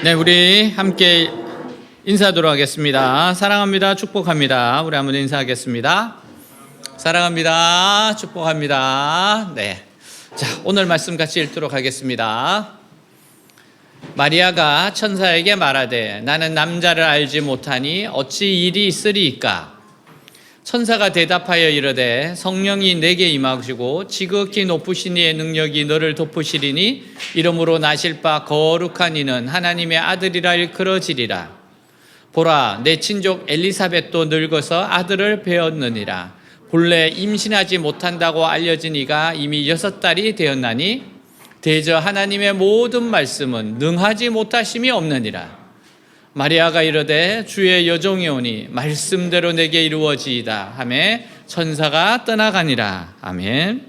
네, 우리 함께 인사하도록 하겠습니다. 사랑합니다. 축복합니다. 우리 한번 인사하겠습니다. 사랑합니다. 축복합니다. 네. 자, 오늘 말씀 같이 읽도록 하겠습니다. 마리아가 천사에게 말하되 나는 남자를 알지 못하니 어찌 일이 있으리이까? 천사가 대답하여 이르되 성령이 내게 임하시고 지극히 높으신 이의 능력이 너를 덮으시리니 이러므로 나실 바 거룩한 이는 하나님의 아들이라 일컬어지리라. 보라, 내 친족 엘리사벳도 늙어서 아들을 배었느니라. 본래 임신하지 못한다고 알려진 이가 이미 6달이 되었나니 대저 하나님의 모든 말씀은 능하지 못하심이 없느니라. 마리아가 이르되 주의 여종이 오니 말씀대로 내게 이루어지이다 하매 천사가 떠나가니라. 아멘.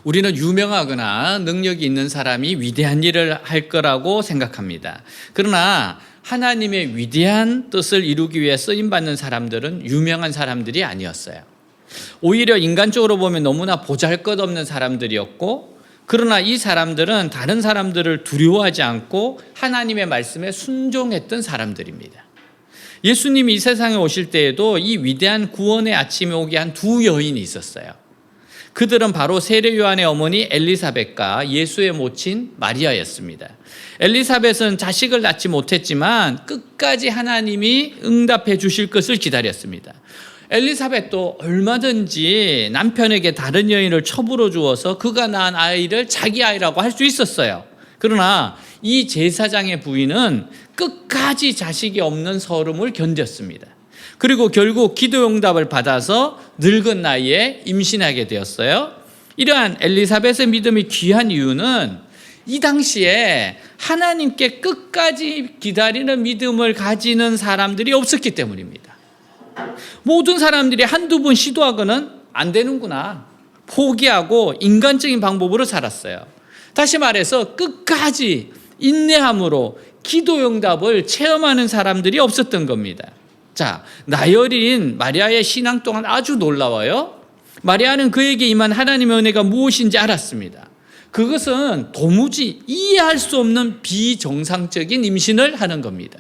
우리는 유명하거나 능력이 있는 사람이 위대한 일을 할 거라고 생각합니다. 그러나 하나님의 위대한 뜻을 이루기 위해 쓰임받는 사람들은 유명한 사람들이 아니었어요. 오히려 인간적으로 보면 너무나 보잘것없는 사람들이었고, 그러나 이 사람들은 다른 사람들을 두려워하지 않고 하나님의 말씀에 순종했던 사람들입니다. 예수님이 이 세상에 오실 때에도 이 위대한 구원의 아침에 오게 한 두 여인이 있었어요. 그들은 바로 세례 요한의 어머니 엘리사벳과 예수의 모친 마리아였습니다. 엘리사벳은 자식을 낳지 못했지만 끝까지 하나님이 응답해 주실 것을 기다렸습니다. 엘리사벳도 얼마든지 남편에게 다른 여인을 첩으로 주어서 그가 낳은 아이를 자기 아이라고 할 수 있었어요. 그러나 이 제사장의 부인은 끝까지 자식이 없는 서름을 견뎠습니다. 그리고 결국 기도 응답을 받아서 늙은 나이에 임신하게 되었어요. 이러한 엘리사벳의 믿음이 귀한 이유는 이 당시에 하나님께 끝까지 기다리는 믿음을 가지는 사람들이 없었기 때문입니다. 모든 사람들이 한두 번 시도하고는 안 되는구나, 포기하고 인간적인 방법으로 살았어요. 다시 말해서 끝까지 인내함으로 기도 응답을 체험하는 사람들이 없었던 겁니다. 자, 나열인 마리아의 신앙 또한 아주 놀라워요. 마리아는 그에게 임한 하나님의 은혜가 무엇인지 알았습니다. 그것은 도무지 이해할 수 없는 비정상적인 임신을 하는 겁니다.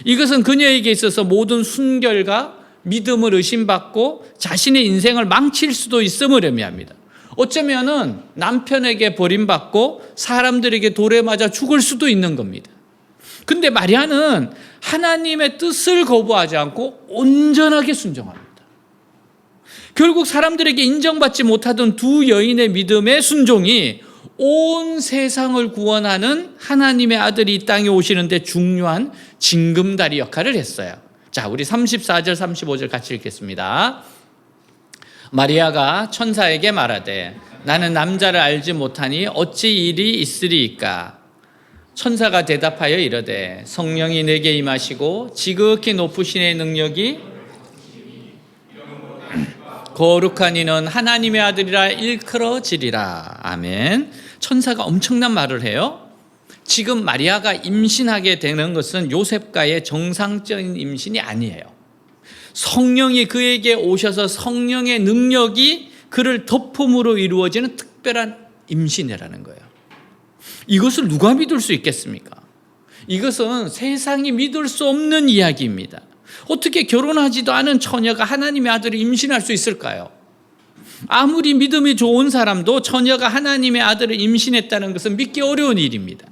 이것은 그녀에게 있어서 모든 순결과 믿음을 의심받고 자신의 인생을 망칠 수도 있음을 의미합니다. 어쩌면은 남편에게 버림받고 사람들에게 돌에 맞아 죽을 수도 있는 겁니다. 근데 마리아는 하나님의 뜻을 거부하지 않고 온전하게 순종합니다. 결국 사람들에게 인정받지 못하던 두 여인의 믿음의 순종이 온 세상을 구원하는 하나님의 아들이 이 땅에 오시는데 중요한 징검다리 역할을 했어요. 자, 우리 34절 35절 같이 읽겠습니다. 마리아가 천사에게 말하되 나는 남자를 알지 못하니 어찌 일이 있으리이까? 천사가 대답하여 이르되 성령이 내게 임하시고 지극히 높으신 이의 능력이 거룩한 이는 하나님의 아들이라 일컬어지리라. 아멘. 천사가 엄청난 말을 해요. 지금 마리아가 임신하게 되는 것은 요셉과의 정상적인 임신이 아니에요. 성령이 그에게 오셔서 성령의 능력이 그를 덮음으로 이루어지는 특별한 임신이라는 거예요. 이것을 누가 믿을 수 있겠습니까? 이것은 세상이 믿을 수 없는 이야기입니다. 어떻게 결혼하지도 않은 처녀가 하나님의 아들을 임신할 수 있을까요? 아무리 믿음이 좋은 사람도 처녀가 하나님의 아들을 임신했다는 것은 믿기 어려운 일입니다.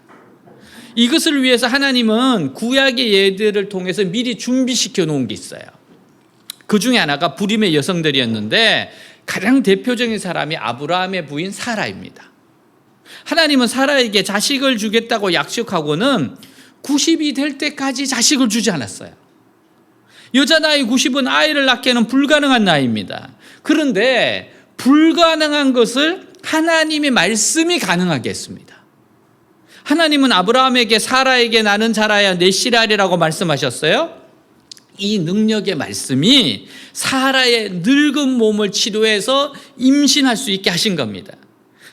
이것을 위해서 하나님은 구약의 예들을 통해서 미리 준비시켜 놓은 게 있어요. 그 중에 하나가 불임의 여성들이었는데 가장 대표적인 사람이 아브라함의 부인 사라입니다. 하나님은 사라에게 자식을 주겠다고 약속하고는 90이 될 때까지 자식을 주지 않았어요. 여자 나이 90은 아이를 낳기에는 불가능한 나이입니다. 그런데 불가능한 것을 하나님의 말씀이 가능하게 했습니다. 하나님은 아브라함에게 사라에게 나는 자라야 내 씨라리라고 말씀하셨어요. 이 능력의 말씀이 사라의 늙은 몸을 치료해서 임신할 수 있게 하신 겁니다.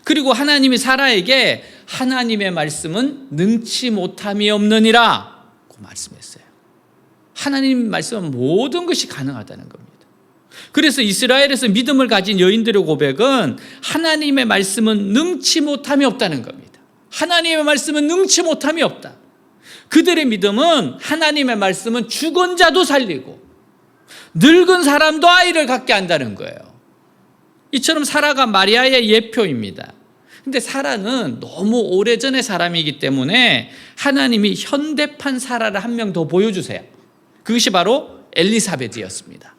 그리고 하나님이 사라에게 하나님의 말씀은 능치 못함이 없느니라 고 말씀했어요. 하나님 말씀은 모든 것이 가능하다는 겁니다. 그래서 이스라엘에서 믿음을 가진 여인들의 고백은 하나님의 말씀은 능치 못함이 없다는 겁니다. 하나님의 말씀은 능치 못함이 없다. 그들의 믿음은 하나님의 말씀은 죽은 자도 살리고 늙은 사람도 아이를 갖게 한다는 거예요. 이처럼 사라가 마리아의 예표입니다. 근데 사라는 너무 오래전의 사람이기 때문에 하나님이 현대판 사라를 한 명 더 보여주세요. 그것이 바로 엘리사벳이었습니다.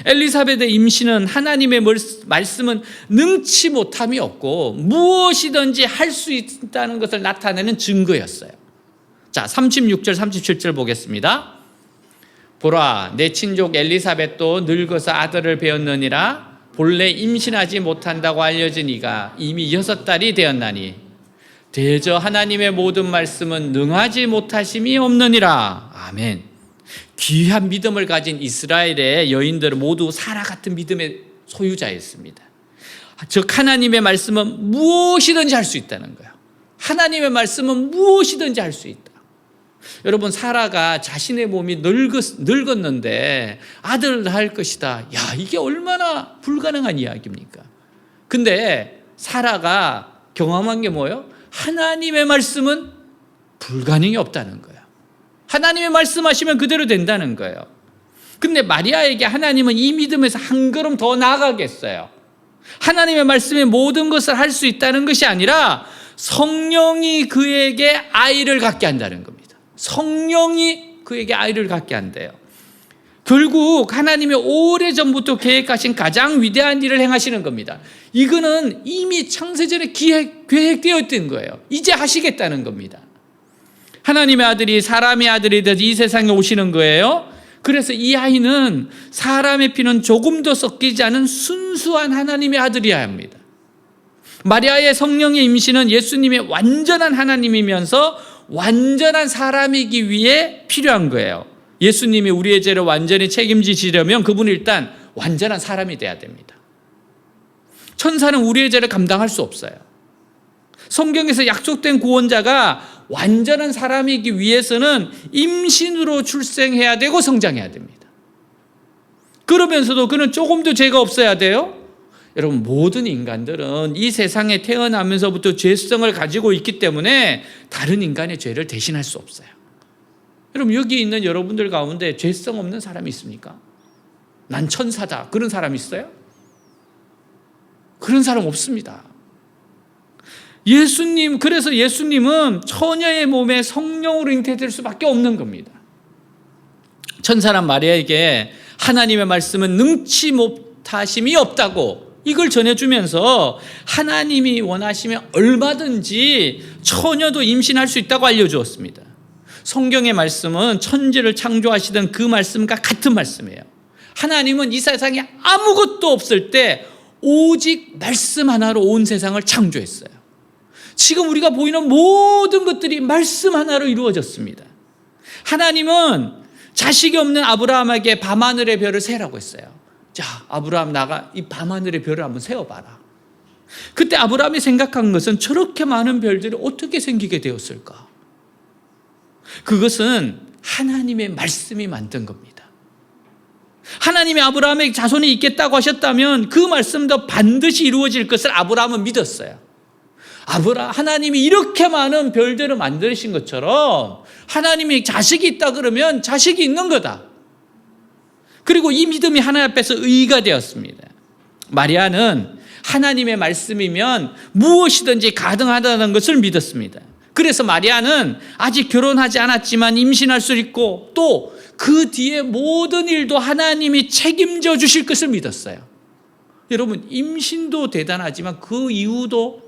엘리사벳의 임신은 하나님의 말씀은 능치 못함이 없고 무엇이든지 할 수 있다는 것을 나타내는 증거였어요. 자, 36절 37절 보겠습니다. 보라, 내 친족 엘리사벳도 늙어서 아들을 배었느니라. 본래 임신하지 못한다고 알려진 이가 이미 6달이 되었나니 대저 하나님의 모든 말씀은 능하지 못하심이 없느니라. 아멘. 귀한 믿음을 가진 이스라엘의 여인들은 모두 사라 같은 믿음의 소유자였습니다. 즉 하나님의 말씀은 무엇이든지 할 수 있다는 거예요. 하나님의 말씀은 무엇이든지 할 수 있다. 여러분, 사라가 자신의 몸이 늙었는데 아들을 낳을 것이다. 야, 이게 얼마나 불가능한 이야기입니까? 근데 사라가 경험한 게 뭐예요? 하나님의 말씀은 불가능이 없다는 거예요. 하나님의 말씀하시면 그대로 된다는 거예요. 근데 마리아에게 하나님은 이 믿음에서 한 걸음 더 나아가겠어요. 하나님의 말씀에 모든 것을 할 수 있다는 것이 아니라 성령이 그에게 아이를 갖게 한다는 겁니다. 성령이 그에게 아이를 갖게 한대요. 결국 하나님이 오래전부터 계획하신 가장 위대한 일을 행하시는 겁니다. 이거는 이미 창세전에 계획되어 있던 거예요. 이제 하시겠다는 겁니다. 하나님의 아들이 사람의 아들이 되어서 이 세상에 오시는 거예요. 그래서 이 아이는 사람의 피는 조금도 섞이지 않은 순수한 하나님의 아들이어야 합니다. 마리아의 성령의 임신은 예수님의 완전한 하나님이면서 완전한 사람이기 위해 필요한 거예요. 예수님이 우리의 죄를 완전히 책임지시려면 그분은 일단 완전한 사람이 돼야 됩니다. 천사는 우리의 죄를 감당할 수 없어요. 성경에서 약속된 구원자가 완전한 사람이기 위해서는 임신으로 출생해야 되고 성장해야 됩니다. 그러면서도 그는 조금도 죄가 없어야 돼요. 여러분, 모든 인간들은 이 세상에 태어나면서부터 죄성을 가지고 있기 때문에 다른 인간의 죄를 대신할 수 없어요. 여러분, 여기 있는 여러분들 가운데 죄성 없는 사람이 있습니까? 난 천사다, 그런 사람 있어요? 그런 사람 없습니다. 그래서 예수님은 처녀의 몸에 성령으로 잉태될 수밖에 없는 겁니다. 천사란 마리아에게 하나님의 말씀은 능치 못하심이 없다고 이걸 전해주면서 하나님이 원하시면 얼마든지 처녀도 임신할 수 있다고 알려주었습니다. 성경의 말씀은 천지를 창조하시던 그 말씀과 같은 말씀이에요. 하나님은 이 세상에 아무것도 없을 때 오직 말씀 하나로 온 세상을 창조했어요. 지금 우리가 보이는 모든 것들이 말씀 하나로 이루어졌습니다. 하나님은 자식이 없는 아브라함에게 밤하늘의 별을 세라고 했어요. 자, 아브라함 나가 이 밤하늘의 별을 한번 세어봐라. 그때 아브라함이 생각한 것은 저렇게 많은 별들이 어떻게 생기게 되었을까? 그것은 하나님의 말씀이 만든 겁니다. 하나님이 아브라함에게 자손이 있겠다고 하셨다면 그 말씀도 반드시 이루어질 것을 아브라함은 믿었어요. 하나님이 이렇게 많은 별들을 만드신 것처럼 하나님이 자식이 있다 그러면 자식이 있는 거다. 그리고 이 믿음이 하나님 앞에서 의가 되었습니다. 마리아는 하나님의 말씀이면 무엇이든지 가능하다는 것을 믿었습니다. 그래서 마리아는 아직 결혼하지 않았지만 임신할 수 있고 또 그 뒤에 모든 일도 하나님이 책임져 주실 것을 믿었어요. 여러분, 임신도 대단하지만 그 이후도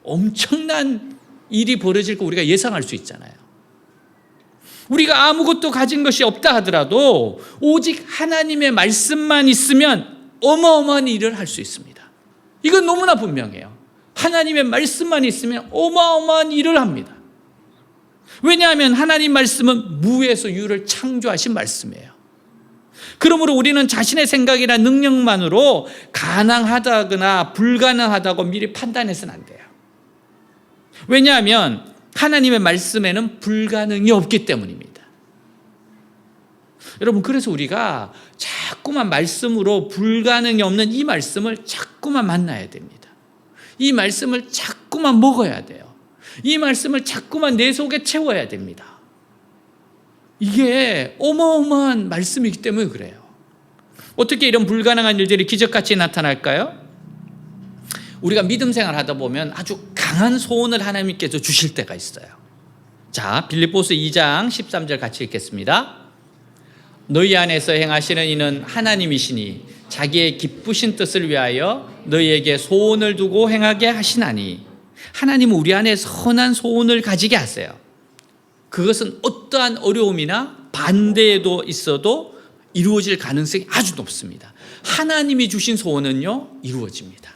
엄청난 일이 벌어질 거 우리가 예상할 수 있잖아요. 우리가 아무것도 가진 것이 없다 하더라도 오직 하나님의 말씀만 있으면 어마어마한 일을 할 수 있습니다. 이건 너무나 분명해요. 하나님의 말씀만 있으면 어마어마한 일을 합니다. 왜냐하면 하나님 말씀은 무에서 유를 창조하신 말씀이에요. 그러므로 우리는 자신의 생각이나 능력만으로 가능하다거나 불가능하다고 미리 판단해서는 안 돼요. 왜냐하면 하나님의 말씀에는 불가능이 없기 때문입니다. 여러분, 그래서 우리가 자꾸만 말씀으로 불가능이 없는 이 말씀을 자꾸만 만나야 됩니다. 이 말씀을 자꾸만 먹어야 돼요. 이 말씀을 자꾸만 내 속에 채워야 됩니다. 이게 어마어마한 말씀이기 때문에 그래요. 어떻게 이런 불가능한 일들이 기적같이 나타날까요? 우리가 믿음 생활 하다 보면 아주 강한 소원을 하나님께서 주실 때가 있어요. 자, 빌립보서 2장 13절 같이 읽겠습니다. 너희 안에서 행하시는 이는 하나님이시니 자기의 기쁘신 뜻을 위하여 너희에게 소원을 두고 행하게 하시나니. 하나님은 우리 안에 선한 소원을 가지게 하세요. 그것은 어떠한 어려움이나 반대에도 있어도 이루어질 가능성이 아주 높습니다. 하나님이 주신 소원은요, 이루어집니다.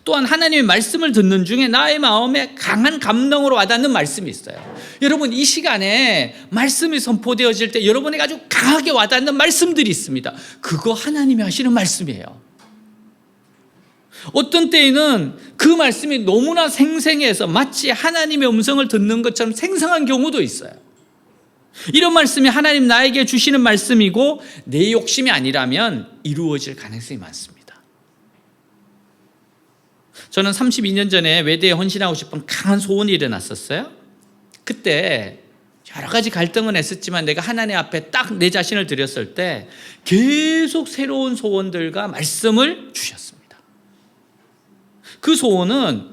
또한 하나님의 말씀을 듣는 중에 나의 마음에 강한 감동으로 와닿는 말씀이 있어요. 여러분, 이 시간에 말씀이 선포되어질 때 여러분에게 아주 강하게 와닿는 말씀들이 있습니다. 그거 하나님이 하시는 말씀이에요. 어떤 때에는 그 말씀이 너무나 생생해서 마치 하나님의 음성을 듣는 것처럼 생생한 경우도 있어요. 이런 말씀이 하나님 나에게 주시는 말씀이고 내 욕심이 아니라면 이루어질 가능성이 많습니다. 저는 32년 전에 외대에 헌신하고 싶은 강한 소원이 일어났었어요. 그때 여러 가지 갈등은 했었지만 내가 하나님 앞에 딱 내 자신을 드렸을 때 계속 새로운 소원들과 말씀을 주셨습니다. 그 소원은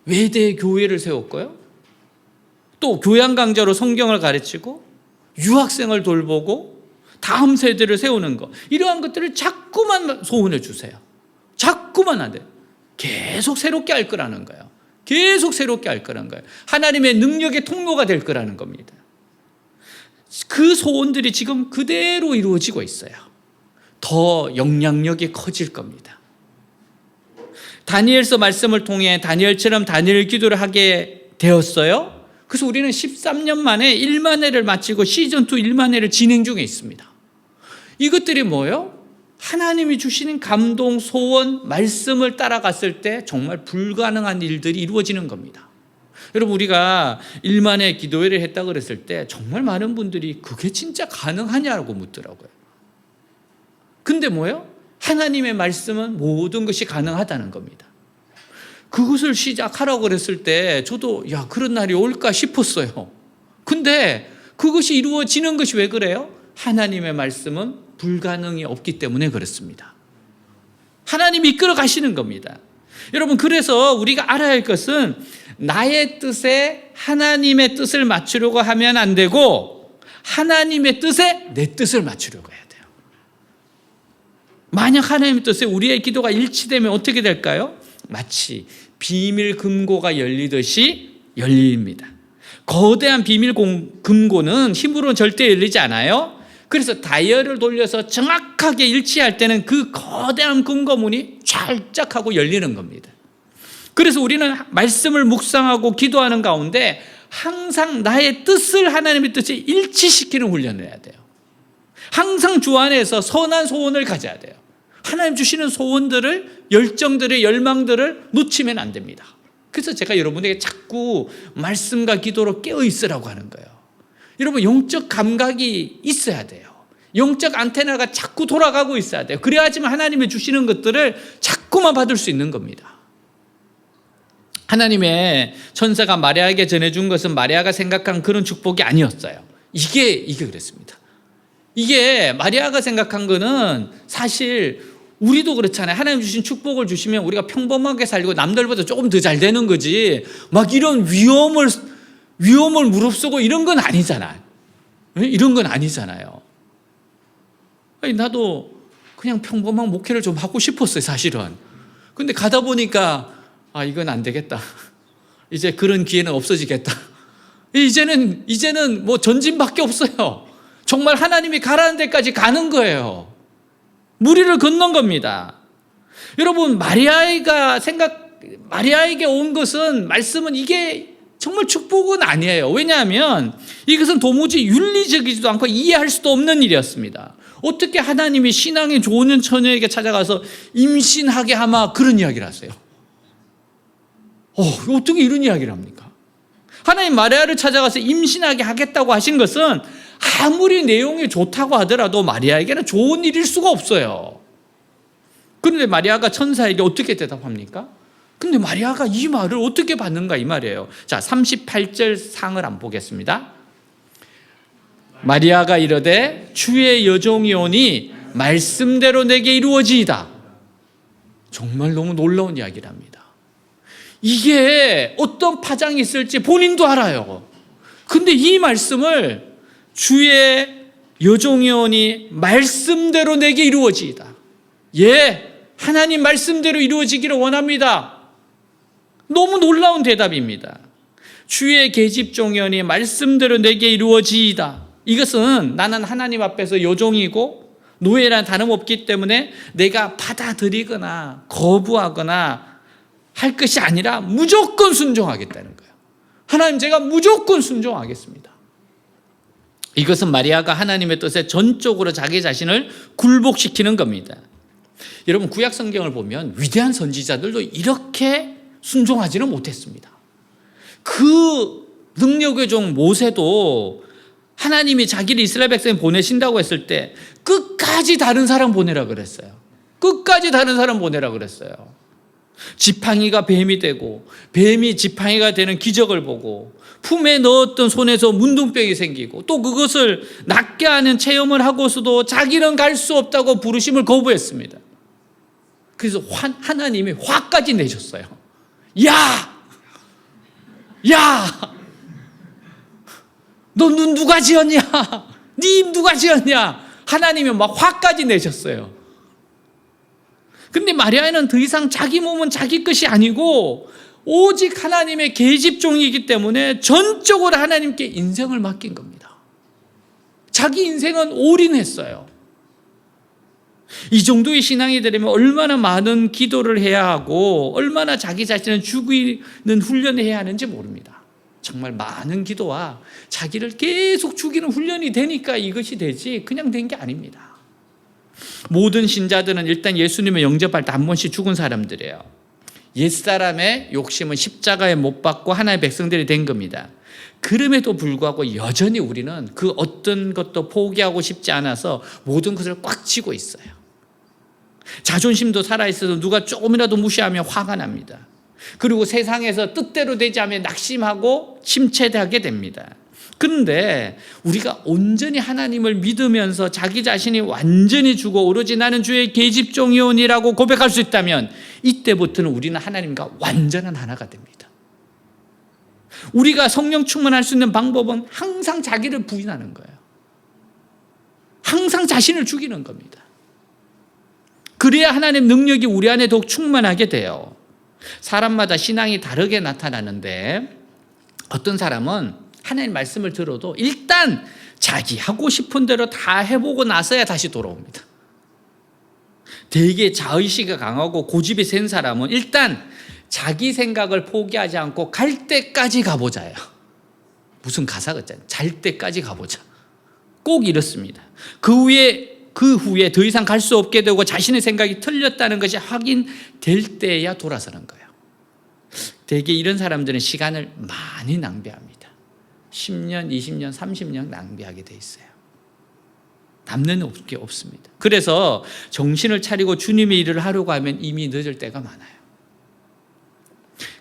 외대 교회를 세웠고요, 또 교양 강좌로 성경을 가르치고 유학생을 돌보고 다음 세대를 세우는 것, 이러한 것들을 자꾸만 소원해 주세요. 자꾸만 안 돼요. 계속 새롭게 할 거라는 거예요. 계속 새롭게 할 거라는 거예요. 하나님의 능력의 통로가 될 거라는 겁니다. 그 소원들이 지금 그대로 이루어지고 있어요. 더 영향력이 커질 겁니다. 다니엘서 말씀을 통해 다니엘처럼 다니엘 기도를 하게 되었어요. 그래서 우리는 13년 만에 1만 회를 마치고 시즌2 1만 회를 진행 중에 있습니다. 이것들이 뭐예요? 하나님이 주시는 감동, 소원, 말씀을 따라갔을 때 정말 불가능한 일들이 이루어지는 겁니다. 여러분, 우리가 1만 회 기도회를 했다고 그랬을 때 정말 많은 분들이 그게 진짜 가능하냐고 묻더라고요. 근데 뭐예요? 하나님의 말씀은 모든 것이 가능하다는 겁니다. 그것을 시작하라고 그랬을 때 저도 그런 날이 올까 싶었어요. 근데 그것이 이루어지는 것이 왜 그래요? 하나님의 말씀은 불가능이 없기 때문에 그렇습니다. 하나님이 이끌어 가시는 겁니다. 여러분, 그래서 우리가 알아야 할 것은 나의 뜻에 하나님의 뜻을 맞추려고 하면 안 되고 하나님의 뜻에 내 뜻을 맞추려고 해야 돼요. 만약 하나님의 뜻에 우리의 기도가 일치되면 어떻게 될까요? 마치 비밀 금고가 열리듯이 열립니다. 거대한 비밀 금고는 힘으로는 절대 열리지 않아요. 그래서 다이얼을 돌려서 정확하게 일치할 때는 그 거대한 금고문이 찰짝 하고 열리는 겁니다. 그래서 우리는 말씀을 묵상하고 기도하는 가운데 항상 나의 뜻을 하나님의 뜻에 일치시키는 훈련을 해야 돼요. 항상 주 안에서 선한 소원을 가져야 돼요. 하나님 주시는 소원들을, 열정들을, 열망들을 놓치면 안 됩니다. 그래서 제가 여러분에게 자꾸 말씀과 기도로 깨어 있으라고 하는 거예요. 여러분, 영적 감각이 있어야 돼요. 영적 안테나가 자꾸 돌아가고 있어야 돼요. 그래야지만 하나님이 주시는 것들을 자꾸만 받을 수 있는 겁니다. 하나님의 천사가 마리아에게 전해준 것은 마리아가 생각한 그런 축복이 아니었어요. 이게 그랬습니다. 이게 마리아가 생각한 거는 사실 우리도 그렇잖아요. 하나님 주신 축복을 주시면 우리가 평범하게 살고 남들보다 조금 더 잘 되는 거지, 막 이런 위험을 무릅쓰고 이런 건 아니잖아요. 이런 건 아니잖아요. 나도 그냥 평범한 목회를 좀 하고 싶었어요, 사실은. 근데 가다 보니까 이건 안 되겠다. 이제 그런 기회는 없어지겠다. 이제는 뭐 전진밖에 없어요. 정말 하나님이 가라는 데까지 가는 거예요. 무리를 건넌 겁니다. 여러분, 마리아에게 온 것은, 말씀은 이게 정말 축복은 아니에요. 왜냐하면 이것은 도무지 윤리적이지도 않고 이해할 수도 없는 일이었습니다. 어떻게 하나님이 신앙이 좋은 처녀에게 찾아가서 임신하게 하마 그런 이야기를 하세요? 어떻게 이런 이야기를 합니까? 하나님 마리아를 찾아가서 임신하게 하겠다고 하신 것은 아무리 내용이 좋다고 하더라도 마리아에게는 좋은 일일 수가 없어요. 그런데 마리아가 천사에게 어떻게 대답합니까? 근데 마리아가 이 말을 어떻게 받는가 이 말이에요. 자, 38절 상을 한번 보겠습니다. 마리아가 이르되 주의 여종이 오니 말씀대로 내게 이루어지이다. 정말 너무 놀라운 이야기랍니다. 이게 어떤 파장이 있을지 본인도 알아요. 근데 이 말씀을 주의 여종이 오니 말씀대로 내게 이루어지이다. 예, 하나님 말씀대로 이루어지기를 원합니다. 너무 놀라운 대답입니다. 주의 계집종이 오니 말씀대로 내게 이루어지이다. 이것은 나는 하나님 앞에서 여종이고 노예란 다름없기 때문에 내가 받아들이거나 거부하거나 할 것이 아니라 무조건 순종하겠다는 거예요. 하나님, 제가 무조건 순종하겠습니다. 이것은 마리아가 하나님의 뜻에 전적으로 자기 자신을 굴복시키는 겁니다. 여러분, 구약 성경을 보면 위대한 선지자들도 이렇게 순종하지는 못했습니다. 그 능력의 종 모세도 하나님이 자기를 이스라엘 백성에 보내신다고 했을 때 끝까지 다른 사람 보내라 그랬어요. 끝까지 다른 사람 보내라 그랬어요. 지팡이가 뱀이 되고 뱀이 지팡이가 되는 기적을 보고 품에 넣었던 손에서 문둥병이 생기고 또 그것을 낫게 하는 체험을 하고서도 자기는 갈 수 없다고 부르심을 거부했습니다. 그래서 하나님이 화까지 내셨어요. 야! 너 눈 누가 지었냐? 네 입 누가 지었냐? 하나님이 막 화까지 내셨어요. 근데 마리아는 더 이상 자기 몸은 자기 것이 아니고 오직 하나님의 계집종이기 때문에 전적으로 하나님께 인생을 맡긴 겁니다. 자기 인생은 올인했어요. 이 정도의 신앙이 되려면 얼마나 많은 기도를 해야 하고 얼마나 자기 자신을 죽이는 훈련을 해야 하는지 모릅니다. 정말 많은 기도와 자기를 계속 죽이는 훈련이 되니까 이것이 되지 그냥 된 게 아닙니다. 모든 신자들은 일단 예수님을 영접할 때 한 번씩 죽은 사람들이에요. 옛사람의 욕심은 십자가에 못 박고 하나의 백성들이 된 겁니다. 그럼에도 불구하고 여전히 우리는 그 어떤 것도 포기하고 싶지 않아서 모든 것을 꽉 쥐고 있어요. 자존심도 살아있어서 누가 조금이라도 무시하면 화가 납니다. 그리고 세상에서 뜻대로 되지 않으면 낙심하고 침체하게 됩니다. 그런데 우리가 온전히 하나님을 믿으면서 자기 자신이 완전히 죽어 오로지 나는 주의 계집종이오니라고 고백할 수 있다면 이때부터는 우리는 하나님과 완전한 하나가 됩니다. 우리가 성령 충만할 수 있는 방법은 항상 자기를 부인하는 거예요. 항상 자신을 죽이는 겁니다. 그래야 하나님 능력이 우리 안에 더욱 충만하게 돼요. 사람마다 신앙이 다르게 나타나는데 어떤 사람은 하나님 말씀을 들어도 일단 자기 하고 싶은 대로 다 해보고 나서야 다시 돌아옵니다. 되게 자의식이 강하고 고집이 센 사람은 일단 자기 생각을 포기하지 않고 갈 때까지 가보자요. 무슨 가사가 있잖아요. 잘 때까지 가보자. 꼭 이렇습니다. 그 후에 더 이상 갈 수 없게 되고 자신의 생각이 틀렸다는 것이 확인될 때야 돌아서는 거예요. 되게 이런 사람들은 시간을 많이 낭비합니다. 10년, 20년, 30년 낭비하게 돼 있어요. 남는 게 없습니다. 그래서 정신을 차리고 주님의 일을 하려고 하면 이미 늦을 때가 많아요.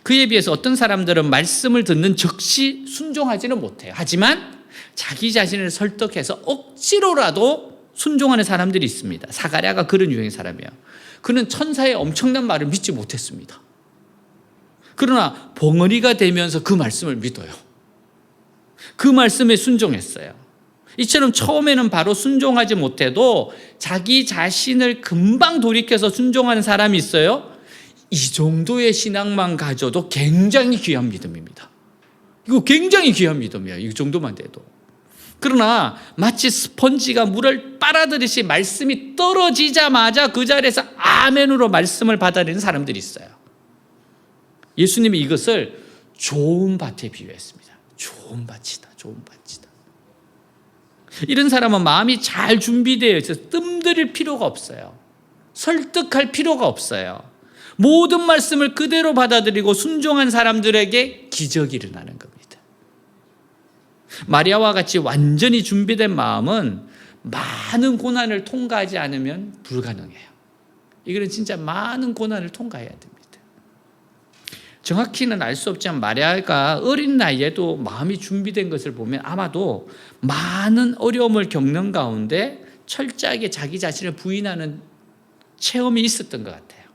그에 비해서 어떤 사람들은 말씀을 듣는 즉시 순종하지는 못해요. 하지만 자기 자신을 설득해서 억지로라도 순종하는 사람들이 있습니다. 사가랴가 그런 유형의 사람이에요. 그는 천사의 엄청난 말을 믿지 못했습니다. 그러나 벙어리가 되면서 그 말씀을 믿어요. 그 말씀에 순종했어요. 이처럼 처음에는 바로 순종하지 못해도 자기 자신을 금방 돌이켜서 순종하는 사람이 있어요. 이 정도의 신앙만 가져도 굉장히 귀한 믿음입니다. 이거 굉장히 귀한 믿음이에요. 이 정도만 돼도. 그러나 마치 스펀지가 물을 빨아들이듯이 말씀이 떨어지자마자 그 자리에서 아멘으로 말씀을 받아들이는 사람들이 있어요. 예수님이 이것을 좋은 밭에 비유했습니다. 좋은 밭이다. 좋은 밭이다. 이런 사람은 마음이 잘 준비되어 있어서 뜸들일 필요가 없어요. 설득할 필요가 없어요. 모든 말씀을 그대로 받아들이고 순종한 사람들에게 기적이 일어나는 겁니다. 마리아와 같이 완전히 준비된 마음은 많은 고난을 통과하지 않으면 불가능해요. 이거는 진짜 많은 고난을 통과해야 됩니다. 정확히는 알 수 없지만 마리아가 어린 나이에도 마음이 준비된 것을 보면 아마도 많은 어려움을 겪는 가운데 철저하게 자기 자신을 부인하는 체험이 있었던 것 같아요.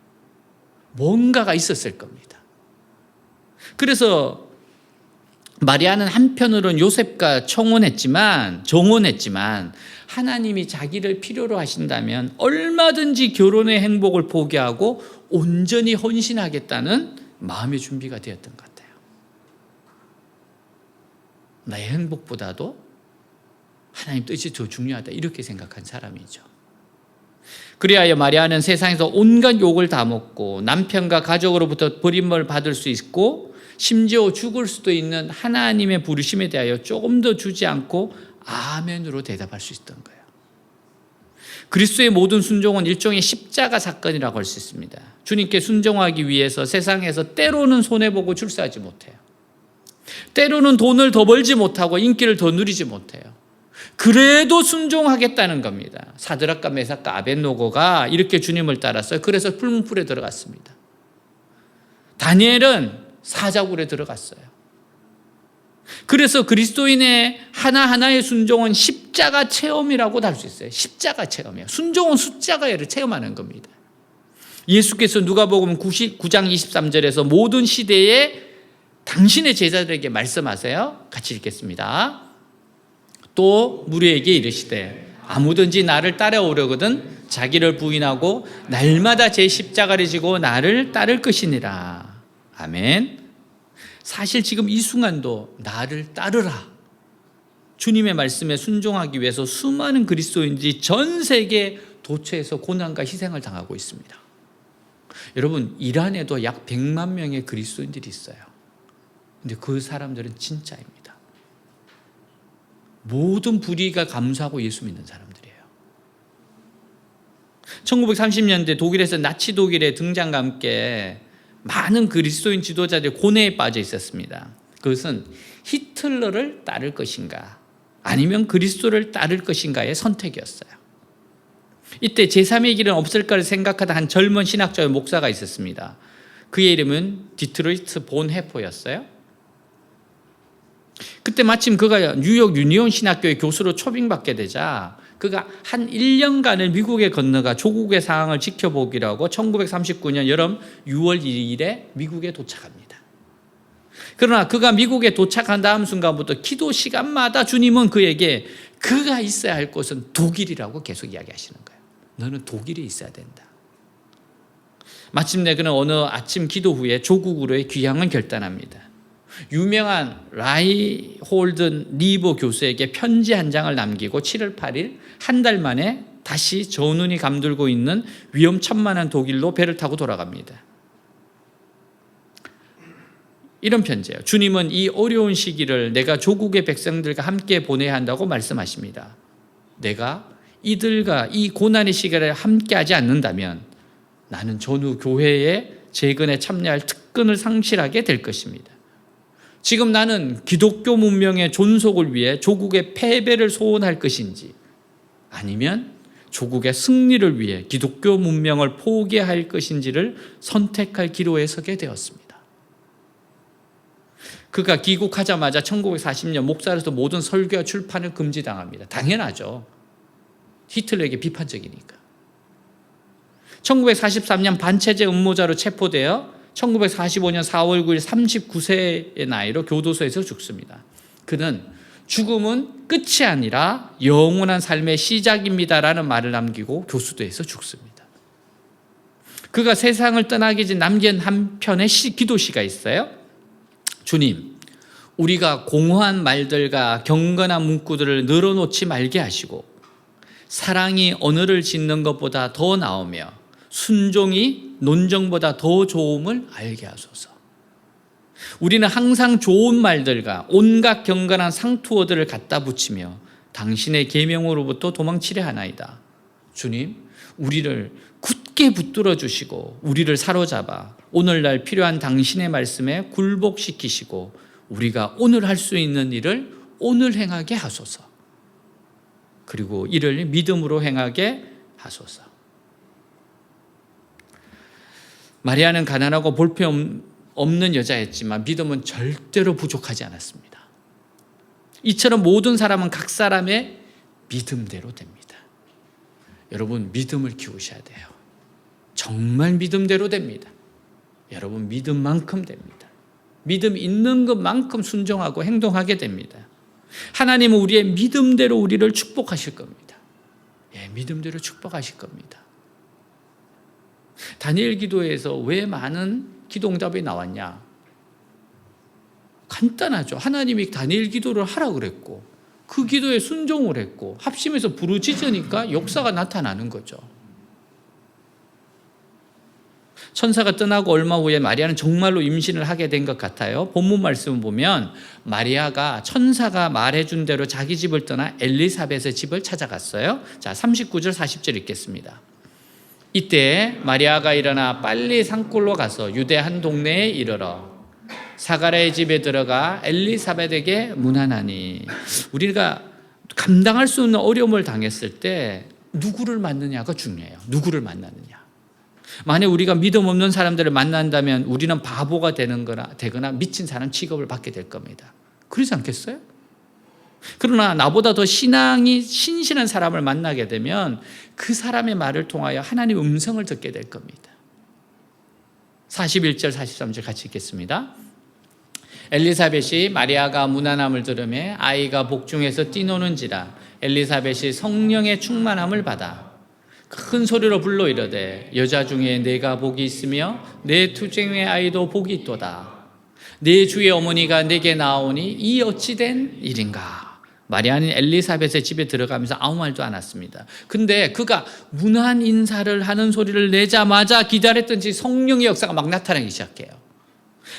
뭔가가 있었을 겁니다. 그래서 마리아는 한편으로는 요셉과 정혼했지만 하나님이 자기를 필요로 하신다면 얼마든지 결혼의 행복을 포기하고 온전히 헌신하겠다는 마음의 준비가 되었던 것 같아요. 나의 행복보다도 하나님 뜻이 더 중요하다 이렇게 생각한 사람이죠. 그리하여 마리아는 세상에서 온갖 욕을 다 먹고 남편과 가족으로부터 버림을 받을 수 있고 심지어 죽을 수도 있는 하나님의 부르심에 대하여 조금 더 주지 않고 아멘으로 대답할 수 있던 거예요. 그리스도의 모든 순종은 일종의 십자가 사건이라고 할 수 있습니다. 주님께 순종하기 위해서 세상에서 때로는 손해보고 출세하지 못해요. 때로는 돈을 더 벌지 못하고 인기를 더 누리지 못해요. 그래도 순종하겠다는 겁니다. 사드락과 메삭과 아벳노고가 이렇게 주님을 따랐어요. 그래서 풀문풀에 들어갔습니다. 다니엘은 사자굴에 들어갔어요. 그래서 그리스도인의 하나하나의 순종은 십자가 체험이라고도 할 수 있어요. 십자가 체험이에요. 순종은 십자가를 체험하는 겁니다. 예수께서 누가복음 9장 23절에서 모든 시대에 당신의 제자들에게 말씀하세요. 같이 읽겠습니다. 또 무리에게 이르시되 아무든지 나를 따라오려거든 자기를 부인하고 날마다 제 십자가를 지고 나를 따를 것이니라. 아멘. 사실 지금 이 순간도 나를 따르라. 주님의 말씀에 순종하기 위해서 수많은 그리스도인들이 전 세계 도처에서 고난과 희생을 당하고 있습니다. 여러분, 이란에도 약 100만 명의 그리스도인들이 있어요. 근데 그 사람들은 진짜입니다. 모든 불의가 감수하고 예수 믿는 사람들이에요. 1930년대 독일에서 나치 독일의 등장과 함께 많은 그리스도인 지도자들이 고뇌에 빠져 있었습니다. 그것은 히틀러를 따를 것인가 아니면 그리스도를 따를 것인가의 선택이었어요. 이때 제3의 길은 없을까를 생각하다 한 젊은 신학자의 목사가 있었습니다. 그의 이름은 디트로이트 본 해포였어요. 그때 마침 그가 뉴욕 유니온 신학교의 교수로 초빙받게 되자 그가 한 1년간을 미국에 건너가 조국의 상황을 지켜보기로 하고 1939년 여름 6월 2일에 미국에 도착합니다. 그러나 그가 미국에 도착한 다음 순간부터 기도 시간마다 주님은 그에게 그가 있어야 할 곳은 독일이라고 계속 이야기하시는 거예요. 너는 독일에 있어야 된다. 마침내 그는 어느 아침 기도 후에 조국으로의 귀향을 결단합니다. 유명한 라이 홀든 리버 교수에게 편지 한 장을 남기고 7월 8일 한 달 만에 다시 전운이 감돌고 있는 위험천만한 독일로 배를 타고 돌아갑니다. 이런 편지예요. 주님은 이 어려운 시기를 내가 조국의 백성들과 함께 보내야 한다고 말씀하십니다. 내가 이들과 이 고난의 시기를 함께 하지 않는다면 나는 전후 교회의 재건에 참여할 특권을 상실하게 될 것입니다. 지금 나는 기독교 문명의 존속을 위해 조국의 패배를 소원할 것인지 아니면 조국의 승리를 위해 기독교 문명을 포기할 것인지를 선택할 기로에 서게 되었습니다. 그가 귀국하자마자 1940년 목사로서 모든 설교와 출판을 금지당합니다. 당연하죠. 히틀러에게 비판적이니까. 1943년 반체제 음모자로 체포되어 1945년 4월 9일 39세의 나이로 교도소에서 죽습니다. 그는 죽음은 끝이 아니라 영원한 삶의 시작입니다라는 말을 남기고 교수도에서 죽습니다. 그가 세상을 떠나기 전 남긴 한 편의 기도시가 있어요. 주님, 우리가 공허한 말들과 경건한 문구들을 늘어놓지 말게 하시고 사랑이 언어를 짓는 것보다 더 나으며 순종이 논정보다 더 좋음을 알게 하소서. 우리는 항상 좋은 말들과 온갖 경건한 상투어들을 갖다 붙이며 당신의 계명으로부터 도망치려 하나이다. 주님, 우리를 굳게 붙들어 주시고 우리를 사로잡아 오늘날 필요한 당신의 말씀에 굴복시키시고 우리가 오늘 할 수 있는 일을 오늘 행하게 하소서. 그리고 이를 믿음으로 행하게 하소서. 마리아는 가난하고 볼품없는 없는 여자였지만 믿음은 절대로 부족하지 않았습니다. 이처럼 모든 사람은 각 사람의 믿음대로 됩니다. 여러분, 믿음을 키우셔야 돼요. 정말 믿음대로 됩니다. 여러분, 믿음만큼 됩니다. 믿음 있는 것만큼 순종하고 행동하게 됩니다. 하나님은 우리의 믿음대로 우리를 축복하실 겁니다. 예, 믿음대로 축복하실 겁니다. 다니엘 기도에서 왜 많은 기도 응답이 나왔냐? 간단하죠. 하나님이 다니엘 기도를 하라 그랬고 그 기도에 순종을 했고 합심해서 부르짖으니까 역사가 나타나는 거죠. 천사가 떠나고 얼마 후에 마리아는 정말로 임신을 하게 된 것 같아요. 본문 말씀을 보면 마리아가 천사가 말해준 대로 자기 집을 떠나 엘리사벳의 집을 찾아갔어요. 자, 39절 40절 읽겠습니다. 이때 마리아가 일어나 빨리 산골로 가서 유대 한 동네에 이르러 사가랴의 집에 들어가 엘리사벳에게 문안하니, 우리가 감당할 수 없는 어려움을 당했을 때 누구를 만나냐가 중요해요. 누구를 만나느냐. 만약 우리가 믿음 없는 사람들을 만난다면 우리는 바보가 되거나 미친 사람 취급을 받게 될 겁니다. 그러지 않겠어요? 그러나 나보다 더 신앙이 신실한 사람을 만나게 되면 그 사람의 말을 통하여 하나님의 음성을 듣게 될 겁니다. 41절 43절 같이 읽겠습니다. 엘리사벳이 마리아가 문안함을 들으며 아이가 복중에서 뛰노는지라 엘리사벳이 성령의 충만함을 받아 큰 소리로 불러 이르되 여자 중에 내가 복이 있으며 내 투쟁의 아이도 복이 있도다. 내 주의 어머니가 내게 나오니 이 어찌된 일인가. 마리아는 엘리사벳의 집에 들어가면서 아무 말도 안 했습니다. 근데 그가 문안 인사를 하는 소리를 내자마자 기다렸던지 성령의 역사가 막 나타나기 시작해요.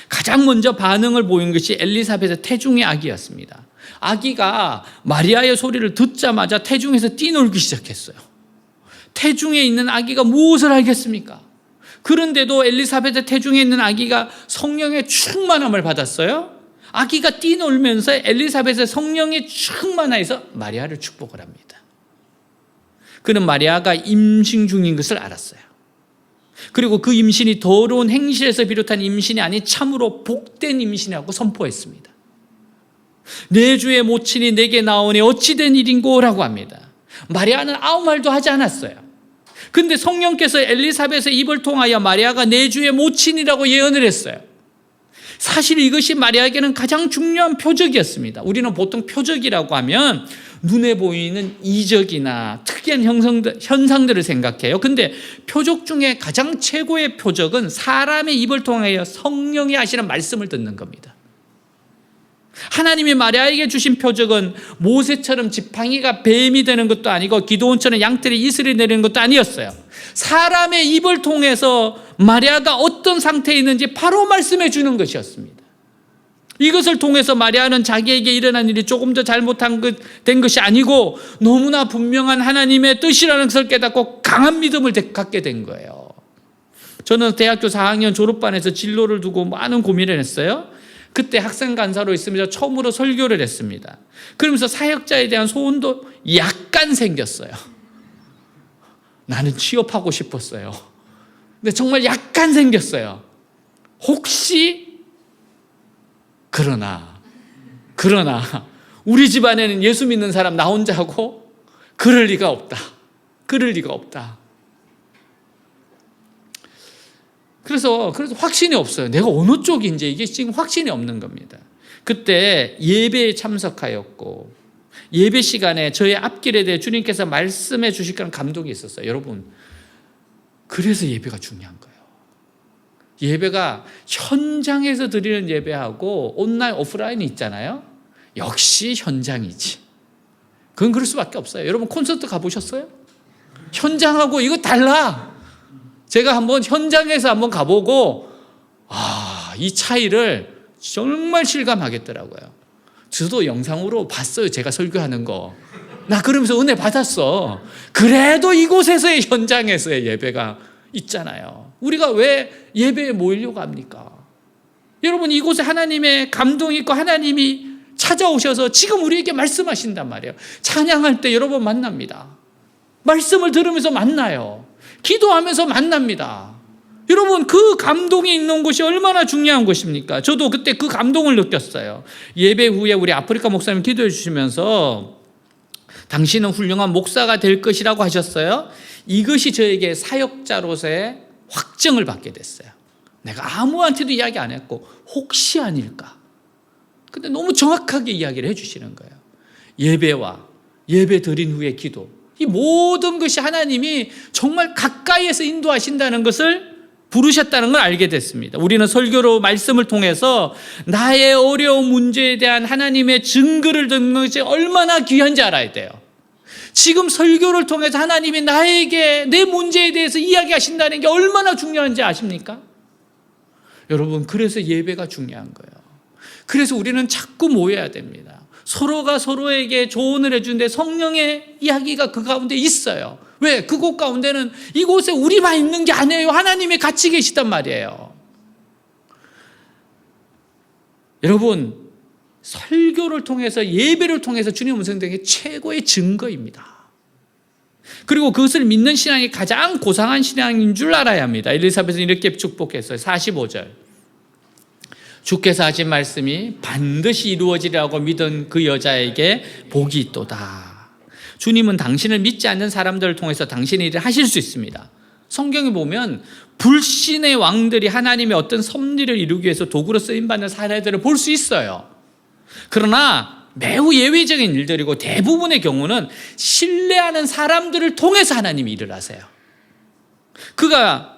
가장 먼저 반응을 보인 것이 엘리사벳의 태중의 아기였습니다. 아기가 마리아의 소리를 듣자마자 태중에서 뛰놀기 시작했어요. 태중에 있는 아기가 무엇을 알겠습니까? 그런데도 엘리사벳의 태중에 있는 아기가 성령의 충만함을 받았어요. 아기가 뛰놀면서 엘리사벳의 성령이 충만해서 마리아를 축복을 합니다. 그는 마리아가 임신 중인 것을 알았어요. 그리고 그 임신이 더러운 행실에서 비롯한 임신이 아닌 참으로 복된 임신이라고 선포했습니다. 내 주의 모친이 내게 나오니 어찌된 일인고라고 합니다. 마리아는 아무 말도 하지 않았어요. 근데 성령께서 엘리사벳의 입을 통하여 마리아가 내 주의 모친이라고 예언을 했어요. 사실 이것이 마리아에게는 가장 중요한 표적이었습니다. 우리는 보통 표적이라고 하면 눈에 보이는 이적이나 특이한 현상들을 생각해요. 근데 표적 중에 가장 최고의 표적은 사람의 입을 통하여 성령이 하시는 말씀을 듣는 겁니다. 하나님이 마리아에게 주신 표적은 모세처럼 지팡이가 뱀이 되는 것도 아니고 기드온처럼 양털이 이슬이 내리는 것도 아니었어요. 사람의 입을 통해서 마리아가 어떤 상태에 있는지 바로 말씀해 주는 것이었습니다. 이것을 통해서 마리아는 자기에게 일어난 일이 조금 더 된 것이 아니고 너무나 분명한 하나님의 뜻이라는 것을 깨닫고 강한 믿음을 갖게 된 거예요. 저는 대학교 4학년 졸업반에서 진로를 두고 많은 고민을 했어요. 그때 학생 간사로 있으면서 처음으로 설교를 했습니다. 그러면서 사역자에 대한 소원도 약간 생겼어요. 나는 취업하고 싶었어요. 근데 정말 약간 생겼어요. 혹시 그러나 우리 집안에는 예수 믿는 사람 나 혼자 하고 그럴 리가 없다. 그래서 확신이 없어요. 내가 어느 쪽인지 이게 지금 확신이 없는 겁니다. 그때 예배에 참석하였고 예배 시간에 저의 앞길에 대해 주님께서 말씀해 주실 거라는 감동이 있었어요. 여러분, 그래서 예배가 중요한 거예요. 예배가 현장에서 드리는 예배하고 온라인, 오프라인이 있잖아요. 역시 현장이지. 그건 그럴 수밖에 없어요. 여러분 콘서트 가보셨어요? 현장하고 이거 달라. 제가 한번 현장에서 한번 가보고 이 차이를 정말 실감하겠더라고요. 저도 영상으로 봤어요. 제가 설교하는 거. 나 그러면서 은혜 받았어. 그래도 이곳에서의 현장에서의 예배가 있잖아요. 우리가 왜 예배에 모이려고 합니까? 여러분, 이곳에 하나님의 감동이 있고 하나님이 찾아오셔서 지금 우리에게 말씀하신단 말이에요. 찬양할 때 여러분 만납니다. 말씀을 들으면서 만나요. 기도하면서 만납니다. 여러분, 그 감동이 있는 곳이 얼마나 중요한 것입니까? 저도 그때 그 감동을 느꼈어요. 예배 후에 우리 아프리카 목사님 기도해 주시면서 당신은 훌륭한 목사가 될 것이라고 하셨어요. 이것이 저에게 사역자로서의 확증을 받게 됐어요. 내가 아무한테도 이야기 안 했고 혹시 아닐까? 근데 너무 정확하게 이야기를 해 주시는 거예요. 예배와 예배 드린 후의 기도, 이 모든 것이 하나님이 정말 가까이에서 인도하신다는 것을 부르셨다는 걸 알게 됐습니다. 우리는 설교로 말씀을 통해서 나의 어려운 문제에 대한 하나님의 증거를 듣는 것이 얼마나 귀한지 알아야 돼요. 지금 설교를 통해서 하나님이 나에게 내 문제에 대해서 이야기하신다는 게 얼마나 중요한지 아십니까? 여러분, 그래서 예배가 중요한 거예요. 그래서 우리는 자꾸 모여야 됩니다. 서로가 서로에게 조언을 해주는데 성령의 이야기가 그 가운데 있어요. 왜? 그곳 가운데는 이곳에 우리만 있는 게 아니에요. 하나님이 같이 계시단 말이에요. 여러분, 설교를 통해서, 예배를 통해서 주님 음성되는 게 최고의 증거입니다. 그리고 그것을 믿는 신앙이 가장 고상한 신앙인 줄 알아야 합니다. 엘리사벳은 이렇게 축복했어요. 45절. 주께서 하신 말씀이 반드시 이루어지리라고 믿은 그 여자에게 복이 있도다. 주님은 당신을 믿지 않는 사람들을 통해서 당신의 일을 하실 수 있습니다. 성경에 보면 불신의 왕들이 하나님의 어떤 섭리를 이루기 위해서 도구로 쓰임받는 사례들을 볼 수 있어요. 그러나 매우 예외적인 일들이고 대부분의 경우는 신뢰하는 사람들을 통해서 하나님이 일을 하세요. 그가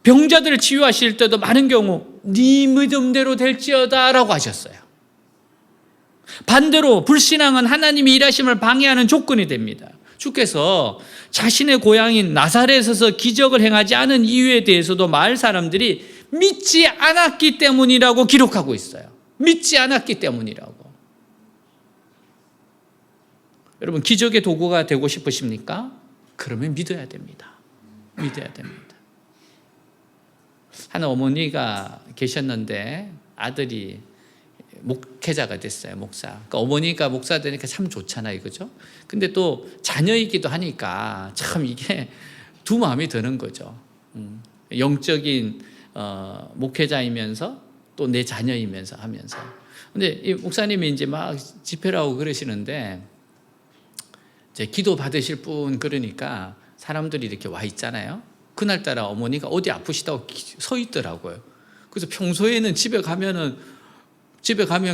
병자들을 치유하실 때도 많은 경우 네 믿음대로 될지어다 라고 하셨어요. 반대로 불신앙은 하나님이 일하심을 방해하는 조건이 됩니다. 주께서 자신의 고향인 나사렛에서 기적을 행하지 않은 이유에 대해서도 마을 사람들이 믿지 않았기 때문이라고 기록하고 있어요. 믿지 않았기 때문이라고. 여러분, 기적의 도구가 되고 싶으십니까? 그러면 믿어야 됩니다. 믿어야 됩니다. 한 어머니가 계셨는데 아들이 목회자가 됐어요. 목사. 그러니까 어머니가 목사 되니까 참 좋잖아요. 그죠? 근데 또 자녀이기도 하니까 참 이게 두 마음이 드는 거죠. 영적인 목회자이면서 또 내 자녀이면서 하면서. 근데 이 목사님이 이제 막 집회를 하고 그러시는데 이제 기도 받으실 분 그러니까 사람들이 이렇게 와 있잖아요. 그날따라 어머니가 어디 아프시다고 서 있더라고요. 그래서 평소에는 집에 가면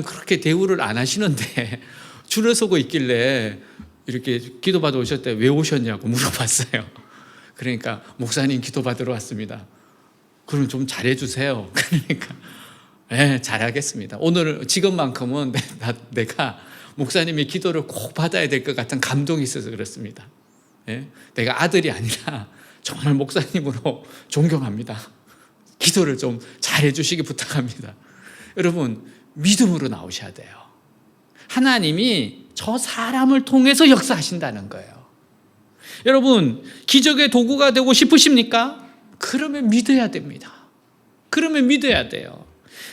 그렇게 대우를 안 하시는데 줄을 서고 있길래 이렇게 기도받아 오셨대. 왜 오셨냐고 물어봤어요. 그러니까 목사님 기도받으러 왔습니다. 그럼 좀 잘해주세요. 그러니까 네, 잘하겠습니다. 오늘 지금만큼은 내가 목사님의 기도를 꼭 받아야 될 것 같은 감동이 있어서 그렇습니다. 네? 내가 아들이 아니라 정말 목사님으로 존경합니다. 기도를 좀 잘해주시기 부탁합니다. 여러분, 믿음으로 나오셔야 돼요. 하나님이 저 사람을 통해서 역사하신다는 거예요. 여러분, 기적의 도구가 되고 싶으십니까? 그러면 믿어야 됩니다. 그러면 믿어야 돼요.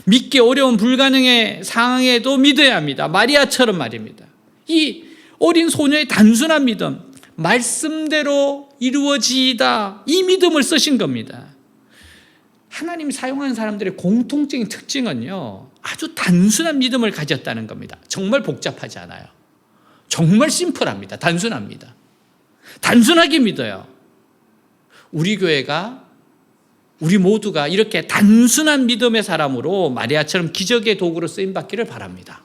믿기 어려운 불가능의 상황에도 믿어야 합니다. 마리아처럼 말입니다. 이 어린 소녀의 단순한 믿음, 말씀대로 이루어지이다, 이 믿음을 쓰신 겁니다. 하나님 사용하는 사람들의 공통적인 특징은요, 아주 단순한 믿음을 가졌다는 겁니다. 정말 복잡하지 않아요. 정말 심플합니다. 단순합니다. 단순하게 믿어요. 우리 모두가 이렇게 단순한 믿음의 사람으로 마리아처럼 기적의 도구로 쓰임받기를 바랍니다.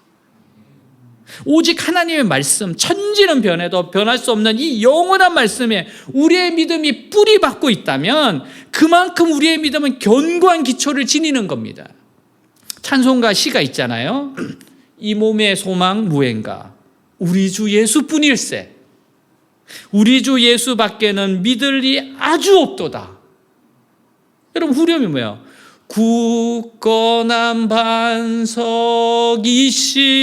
오직 하나님의 말씀, 천지는 변해도 변할 수 없는 이 영원한 말씀에 우리의 믿음이 뿌리 박고 있다면 그만큼 우리의 믿음은 견고한 기초를 지니는 겁니다. 찬송가 시가 있잖아요. 이 몸의 소망 무엔가 우리 주 예수뿐일세. 우리 주 예수밖에는 믿을 리 아주 없도다. 여러분, 후렴이 뭐예요? 굳건한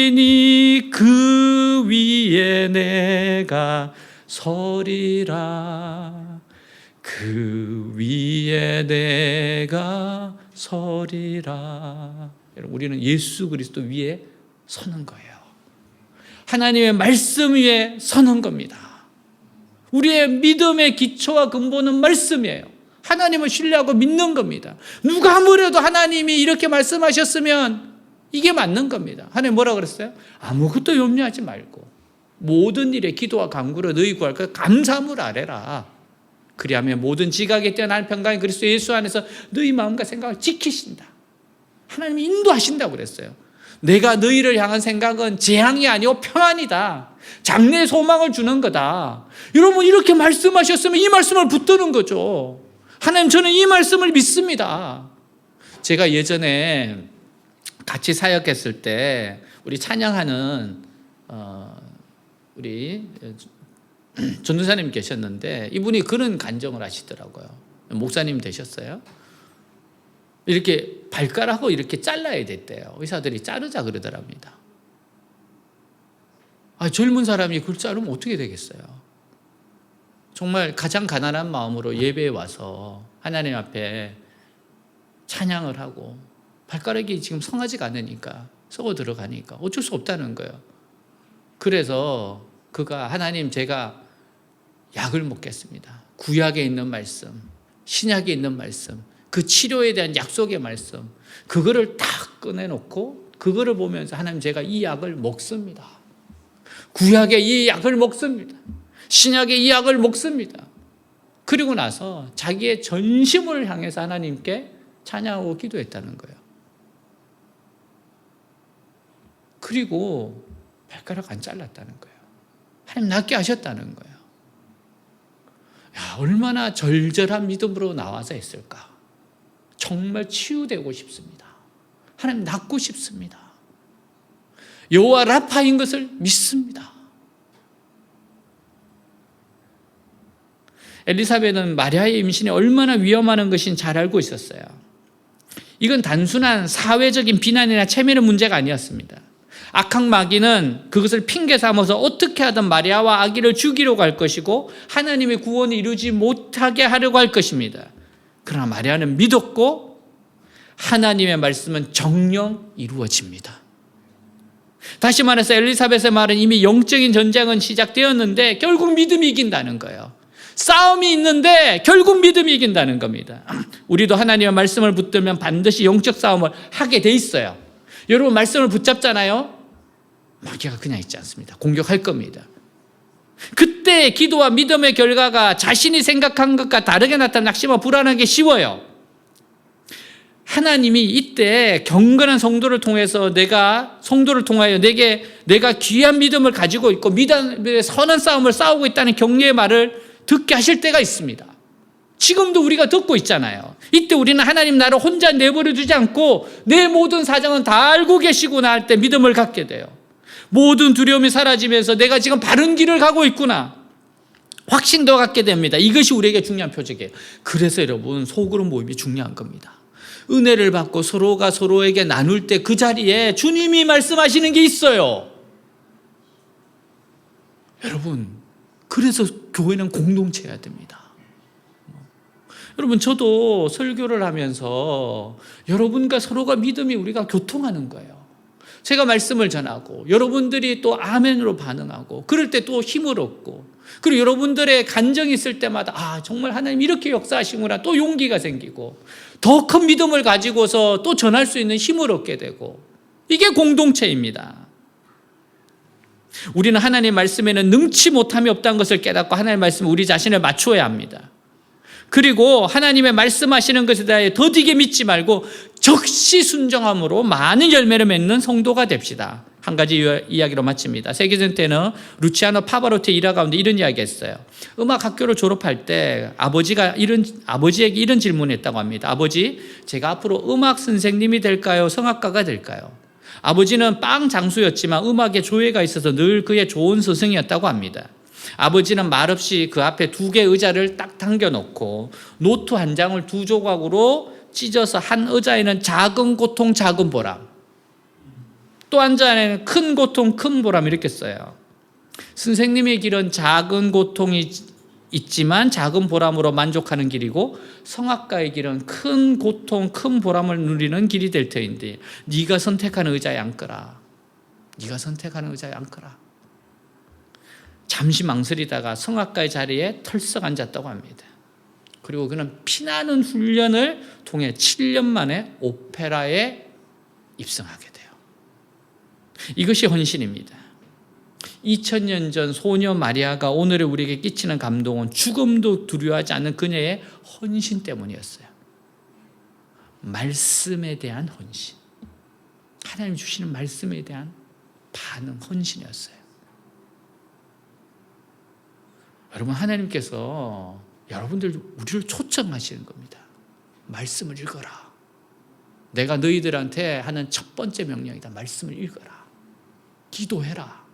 반석이시니 그 위에 내가 서리라. 그 위에 내가 서리라. 여러분, 우리는 예수 그리스도 위에 서는 거예요. 하나님의 말씀 위에 서는 겁니다. 우리의 믿음의 기초와 근본은 말씀이에요. 하나님을 신뢰하고 믿는 겁니다. 누가 뭐래도 하나님이 이렇게 말씀하셨으면 이게 맞는 겁니다. 하나님 뭐라 그랬어요? 아무것도 염려하지 말고 모든 일에 기도와 간구로 너희 구할 것 감사함을 아뢰라. 그리하면 모든 지각에 뛰어난 평강이 그리스도 예수 안에서 너희 마음과 생각을 지키신다. 하나님이 인도하신다고 그랬어요. 내가 너희를 향한 생각은 재앙이 아니고 평안이다. 장래의 소망을 주는 거다. 여러분 이렇게 말씀하셨으면 이 말씀을 붙드는 거죠. 하나님 저는 이 말씀을 믿습니다. 제가 예전에 같이 사역했을 때 우리 찬양하는 우리 전도사님 계셨는데 이분이 그런 간증을 하시더라고요. 목사님 되셨어요. 이렇게 발가락을 이렇게 잘라야 됐대요. 의사들이 자르자 그러더랍니다. 젊은 사람이 그걸 자르면 어떻게 되겠어요? 정말 가장 가난한 마음으로 예배에 와서 하나님 앞에 찬양을 하고 발가락이 지금 성하지가 않으니까 썩어 들어가니까 어쩔 수 없다는 거예요. 그래서 그가 하나님 제가 약을 먹겠습니다. 구약에 있는 말씀, 신약에 있는 말씀, 그 치료에 대한 약속의 말씀 그거를 딱 꺼내놓고 그거를 보면서 하나님 제가 이 약을 먹습니다. 구약의 이 약을 먹습니다. 신약의 이 약을 먹습니다. 그리고 나서 자기의 전심을 향해서 하나님께 찬양하고 기도했다는 거예요. 그리고 발가락 안 잘랐다는 거예요. 하나님 낫게 하셨다는 거예요. 야, 얼마나 절절한 믿음으로 나와서 했을까. 정말 치유되고 싶습니다. 하나님 낫고 싶습니다. 여호와 라파인 것을 믿습니다. 엘리사벳은 마리아의 임신이 얼마나 위험한 것인지 잘 알고 있었어요. 이건 단순한 사회적인 비난이나 체면의 문제가 아니었습니다. 악한 마귀는 그것을 핑계 삼아서 어떻게 하든 마리아와 아기를 죽이려고 할 것이고 하나님의 구원을 이루지 못하게 하려고 할 것입니다. 그러나 마리아는 믿었고 하나님의 말씀은 정녕 이루어집니다. 다시 말해서 엘리사벳의 말은 이미 영적인 전쟁은 시작되었는데 결국 믿음이 이긴다는 거예요. 싸움이 있는데 결국 믿음이 이긴다는 겁니다. 우리도 하나님의 말씀을 붙들면 반드시 영적 싸움을 하게 돼 있어요. 여러분 말씀을 붙잡잖아요. 마귀가 그냥 있지 않습니다. 공격할 겁니다. 그때 기도와 믿음의 결과가 자신이 생각한 것과 다르게 나타나 낙심하고 불안하게 쉬워요. 하나님이 이때 경건한 성도를 통해서 성도를 통하여 내가 귀한 믿음을 가지고 있고 믿음의 선한 싸움을 싸우고 있다는 격려의 말을 듣게 하실 때가 있습니다. 지금도 우리가 듣고 있잖아요. 이때 우리는 하나님 나를 혼자 내버려 두지 않고 내 모든 사정은 다 알고 계시구나 할 때 믿음을 갖게 돼요. 모든 두려움이 사라지면서 내가 지금 바른 길을 가고 있구나 확신도 갖게 됩니다. 이것이 우리에게 중요한 표적이에요. 그래서 여러분 소그룹 모임이 중요한 겁니다. 은혜를 받고 서로가 서로에게 나눌 때 그 자리에 주님이 말씀하시는 게 있어요. 여러분 그래서 교회는 공동체여야 됩니다. 여러분 저도 설교를 하면서 여러분과 서로가 믿음이 우리가 교통하는 거예요. 제가 말씀을 전하고 여러분들이 또 아멘으로 반응하고 그럴 때 또 힘을 얻고 그리고 여러분들의 간정이 있을 때마다 정말 하나님 이렇게 역사하시구나 또 용기가 생기고 더 큰 믿음을 가지고서 또 전할 수 있는 힘을 얻게 되고 이게 공동체입니다. 우리는 하나님의 말씀에는 능치 못함이 없다는 것을 깨닫고 하나님의 말씀에 우리 자신을 맞추어야 합니다. 그리고 하나님의 말씀하시는 것에 대해 더디게 믿지 말고 적시 순종함으로 많은 열매를 맺는 성도가 됩시다. 한 가지 이야기로 마칩니다. 세계전 때는 루치아노 파바로티 일화 가운데 이런 이야기 했어요. 음악 학교를 졸업할 때 아버지에게 이런 질문을 했다고 합니다. 아버지, 제가 앞으로 음악 선생님이 될까요? 성악가가 될까요? 아버지는 빵 장수였지만 음악에 조예가 있어서 늘 그의 좋은 스승이었다고 합니다. 아버지는 말없이 그 앞에 2개 의자를 딱 당겨놓고 노트 한 장을 2조각으로 찢어서 한 의자에는 작은 고통 작은 보람, 또 한 잔에는 큰 고통 큰 보람 이렇게 써요. 선생님의 길은 작은 고통이 있지만 작은 보람으로 만족하는 길이고 성악가의 길은 큰 고통 큰 보람을 누리는 길이 될 터인데 네가 선택하는 의자에 앉거라. 네가 선택하는 의자에 앉거라. 잠시 망설이다가 성악가의 자리에 털썩 앉았다고 합니다. 그리고 그는 피나는 훈련을 통해 7년 만에 오페라에 입성하게 돼요. 이것이 헌신입니다. 2000년 전 소녀 마리아가 오늘의 우리에게 끼치는 감동은 죽음도 두려워하지 않는 그녀의 헌신 때문이었어요. 말씀에 대한 헌신. 하나님 주시는 말씀에 대한 반응, 헌신이었어요. 여러분, 하나님께서 여러분들 우리를 초청하시는 겁니다. 말씀을 읽어라. 내가 너희들한테 하는 첫 번째 명령이다. 말씀을 읽어라. 기도해라.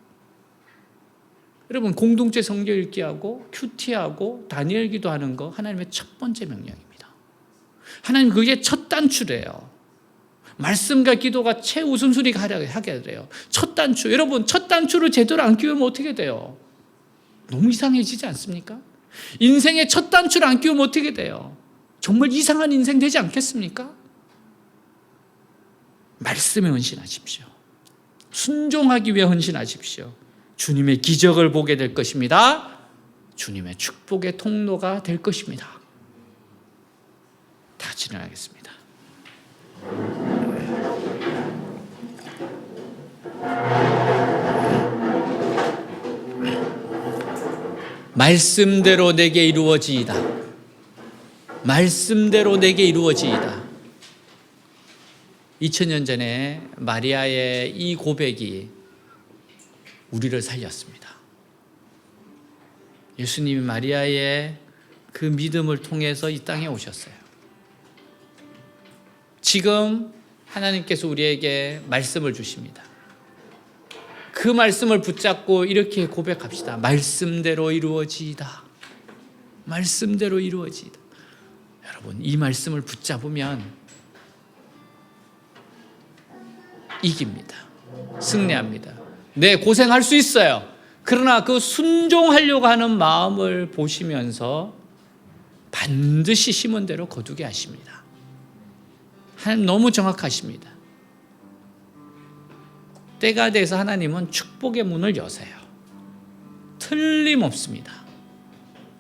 여러분, 공동체 성경 읽기하고 큐티하고 다니엘 기도하는 거 하나님의 첫 번째 명령입니다. 하나님 그게 첫 단추래요. 말씀과 기도가 최우선순위가 하게 돼요. 첫 단추. 여러분, 첫 단추를 제대로 안 끼우면 어떻게 돼요? 너무 이상해지지 않습니까? 인생의 첫 단추를 안 끼우면 어떻게 돼요? 정말 이상한 인생 되지 않겠습니까? 말씀에 헌신하십시오. 순종하기 위해 헌신하십시오. 주님의 기적을 보게 될 것입니다. 주님의 축복의 통로가 될 것입니다. 다 진행하겠습니다. 말씀대로 내게 이루어지이다. 말씀대로 내게 이루어지이다. 2000년 전에 마리아의 이 고백이 우리를 살렸습니다. 예수님이 마리아의 그 믿음을 통해서 이 땅에 오셨어요. 지금 하나님께서 우리에게 말씀을 주십니다. 그 말씀을 붙잡고 이렇게 고백합시다. 말씀대로 이루어지이다. 말씀대로 이루어지이다. 여러분, 이 말씀을 붙잡으면 이깁니다. 승리합니다. 네, 고생할 수 있어요. 그러나 그 순종하려고 하는 마음을 보시면서 반드시 심은 대로 거두게 하십니다. 하나님 너무 정확하십니다. 때가 돼서 하나님은 축복의 문을 여세요. 틀림없습니다.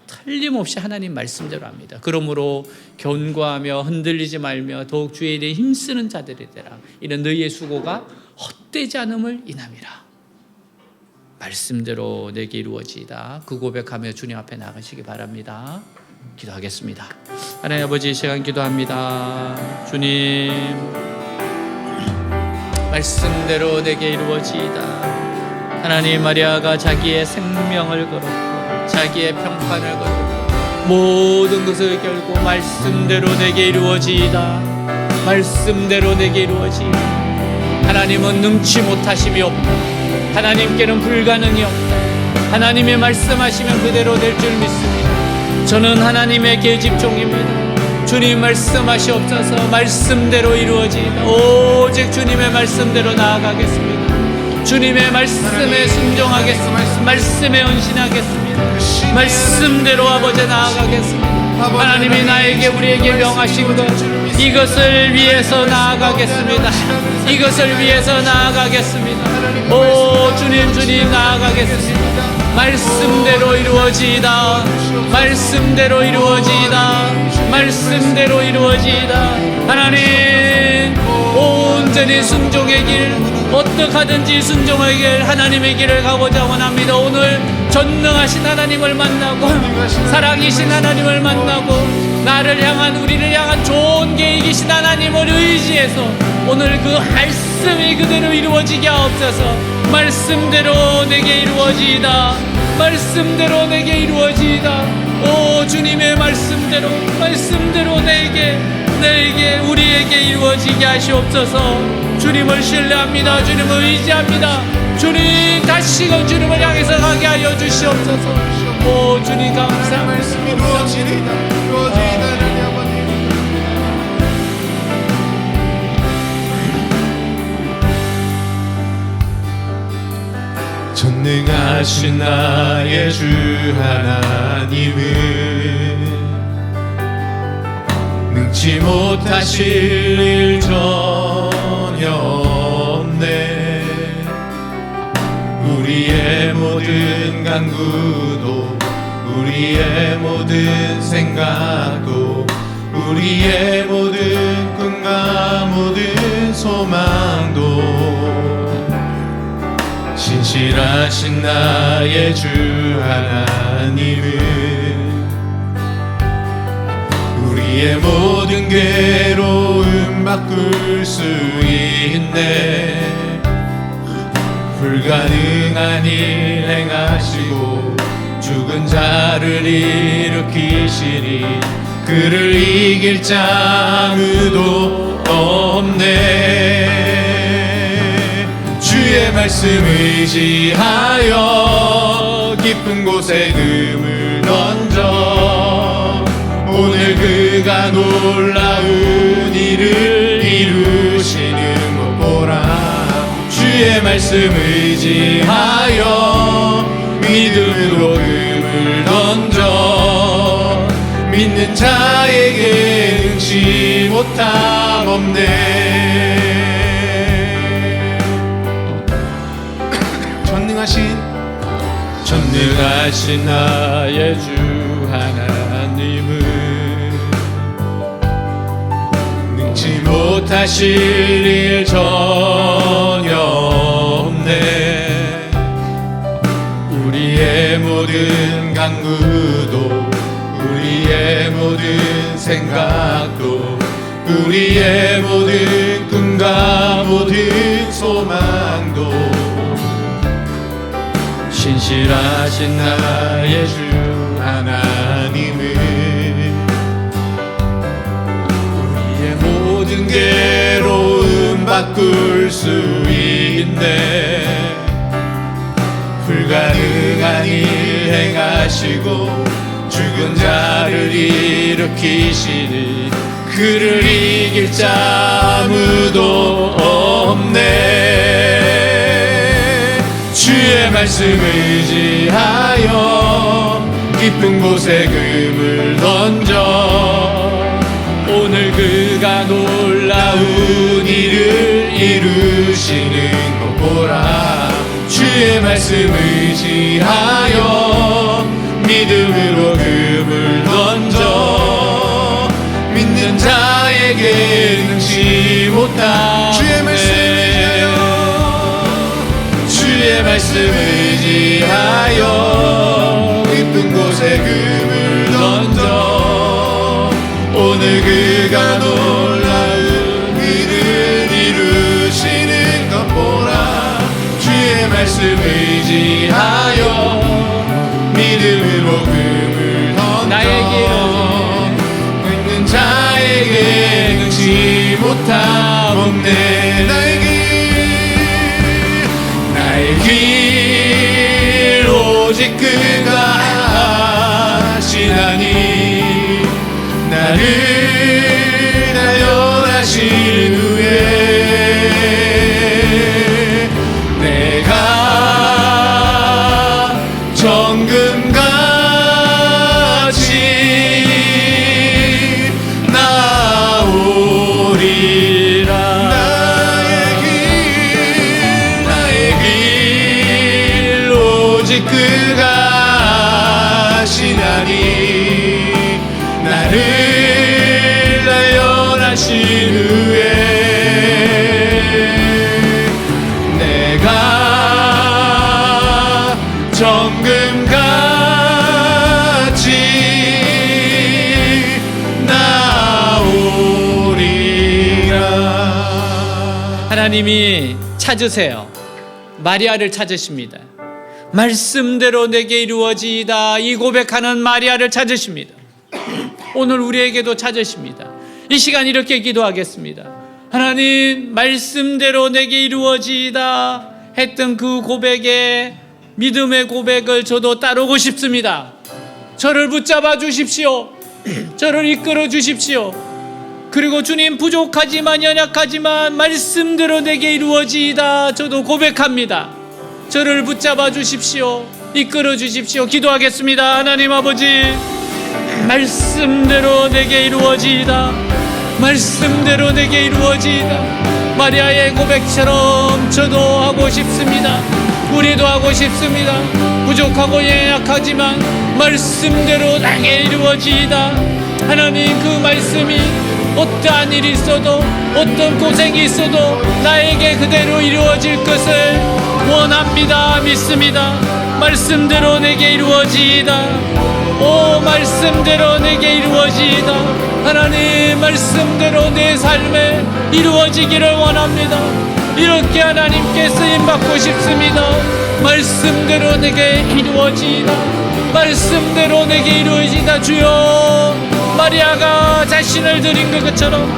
틀림없이 하나님 말씀대로 합니다. 그러므로 견고하며 흔들리지 말며 더욱 주의 일에 힘쓰는 자들이 되라. 이런 너희의 수고가 헛되지 않음을 인함이라. 말씀대로 내게 이루어지이다. 그 고백하며 주님 앞에 나가시기 바랍니다. 기도하겠습니다. 하나님 아버지, 이 시간 기도합니다. 주님, 말씀대로 내게 이루어지이다. 하나님, 마리아가 자기의 생명을 걸었고 자기의 평판을 걸었고 모든 것을 결고 말씀대로 내게 이루어지이다. 말씀대로 내게 이루어지이다. 하나님은 능치 못하심이 없다. 하나님께는 불가능이 없다. 하나님의 말씀하시면 그대로 될 줄 믿습니다. 저는 하나님의 계집종입니다. 주님 말씀하시옵소서. 말씀대로 이루어지이다. 오직 주님의 말씀대로 나아가겠습니다. 주님의 말씀에 순종하겠습니다. 말씀에 헌신하겠습니다. 말씀대로 아버지 나아가겠습니다. 하나님이 나에게 우리에게 명하신 것, 이것을 위해서 나아가겠습니다. 이것을 위해서 나아가겠습니다. 오 주님 나아가겠습니다. 말씀대로 이루어지이다. 말씀대로 이루어지이다. 말씀대로 이루어지이다. 하나님, 온전히 순종의 길, 어떡하든지 순종의 길, 하나님의 길을 가고자 원합니다. 오늘 전능하신 하나님을 만나고 사랑이신 하나님을 만나고 나를 향한, 우리를 향한 좋은 계획이신 하나님을 의지해서 오늘 그 말씀이 그대로 이루어지게 하옵소서. 말씀대로 내게 이루어지이다. 말씀대로 내게 이루어지이다. 오 주님의 말씀대로 내게 우리에게 이루어지게 하시옵소서. 주님을 신뢰합니다. 주님을 의지합니다. 주님 다시금 주님을 향해서 가게 하여 주시옵소서. 오 주님 감사합니다. 전능하신 나의 주 하나님은 능치 못하실 일 전혀 없네. 우리의 모든 간구도 우리의 모든 생각도 우리의 모든 꿈과 모든 소망도 신실하신 나의 주 하나님은 우리의 모든 괴로움 바꿀 수 있네. 불가능한 일 행하시고 죽은 자를 일으키시니 그를 이길 자 아무도 없네. 주의 말씀 의지하여 깊은 곳에 금을 던져 오늘 그가 놀라운 일을 이루시는 것 보라. 주의 말씀 의지하여 믿음으로 금을 던져 믿는 자에게 능치 못함 없네. 전능하신 나의 주 하나님은 능치 못하실 일 전혀 없네. 우리의 모든 간구도 우리의 모든 생각도 우리의 모든 꿈과 모든 소망도 신실하신 나의 주 하나님은 우리의 모든 괴로움 바꿀 수 있네. 불가능한 일 행하시고 죽은 자를 일으키시니 그를 이길 자 아무도 없네. 주의 말씀 의지하여 깊은 곳에 금을 던져 오늘 그가 놀라운 일을 이루시는 것 보라. 주의 말씀 의지하여 믿음으로 금을 던져 믿는 자에게 능치 못함. 주의 말씀 의지하여 주의 말씀 의지하여 깊은 곳에 금을 던져 오늘 그가 놀라운 일을 이루시는 것 보라. 주의 말씀 의지하여 믿음으로 금을 던져 믿는 자에게 능치 못함 없네. 나의 길 오직 그가 하시나니 나를 나열하신 후에 내가 정금같이 나오리라. 그가 하시나니 나를 나열하신 후에 내가 정금같이 나오리라. 하나님이 찾으세요. 마리아를 찾으십니다. 말씀대로 내게 이루어지이다 이 고백하는 마리아를 찾으십니다. 오늘 우리에게도 찾으십니다. 이 시간 이렇게 기도하겠습니다. 하나님, 말씀대로 내게 이루어지이다 했던 그 고백에 믿음의 고백을 저도 따르고 싶습니다. 저를 붙잡아 주십시오. 저를 이끌어 주십시오. 그리고 주님, 부족하지만 연약하지만 말씀대로 내게 이루어지이다 저도 고백합니다. 저를 붙잡아 주십시오. 이끌어 주십시오. 기도하겠습니다. 하나님 아버지, 말씀대로 내게 이루어지이다. 말씀대로 내게 이루어지이다. 마리아의 고백처럼 저도 하고 싶습니다. 우리도 하고 싶습니다. 부족하고 연약하지만 말씀대로 나에게 이루어지이다. 하나님, 그 말씀이 어떠한 일이 있어도 어떤 고생이 있어도 나에게 그대로 이루어질 것을 원합니다. 믿습니다. 말씀대로 내게 이루어지이다. 오, 말씀대로 내게 이루어지이다. 하나님, 말씀대로 내 삶에 이루어지기를 원합니다. 이렇게 하나님께 쓰임받고 싶습니다. 말씀대로 내게 이루어지이다. 말씀대로 내게 이루어지이다. 주여, 마리아가 자신을 드린 것처럼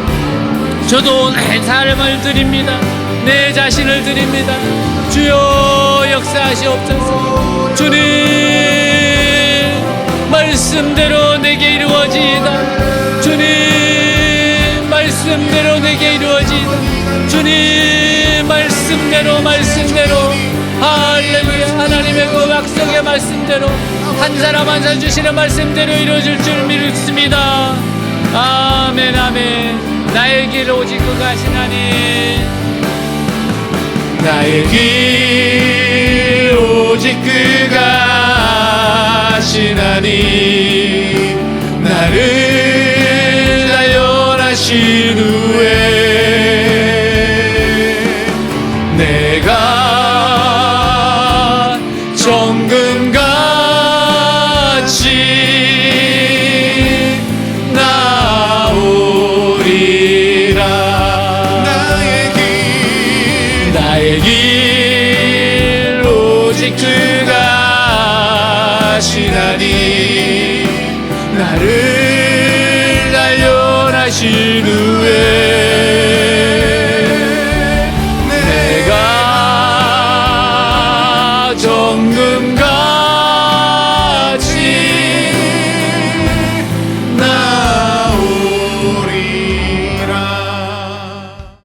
저도 내 삶을 드립니다. 내 자신을 드립니다. 주여, 역사하시옵소서. 주님, 말씀대로 내게 이루어지이다. 주님, 말씀대로 내게 이루어지이다. 주님, 말씀대로 할렐루야. 하나님의 그 약속의 말씀대로 한 사람 한 사람 주시는 말씀대로 이루어질 줄 믿습니다. 아멘, 아멘. 나의 길 오직 그가 하시나니, 나의 길 오직 그가 하시나니 나를 나열하신 후에 내가 정금같이 나오리라. 나의 길 오직 그가 하시나니 나를 나열하신 후에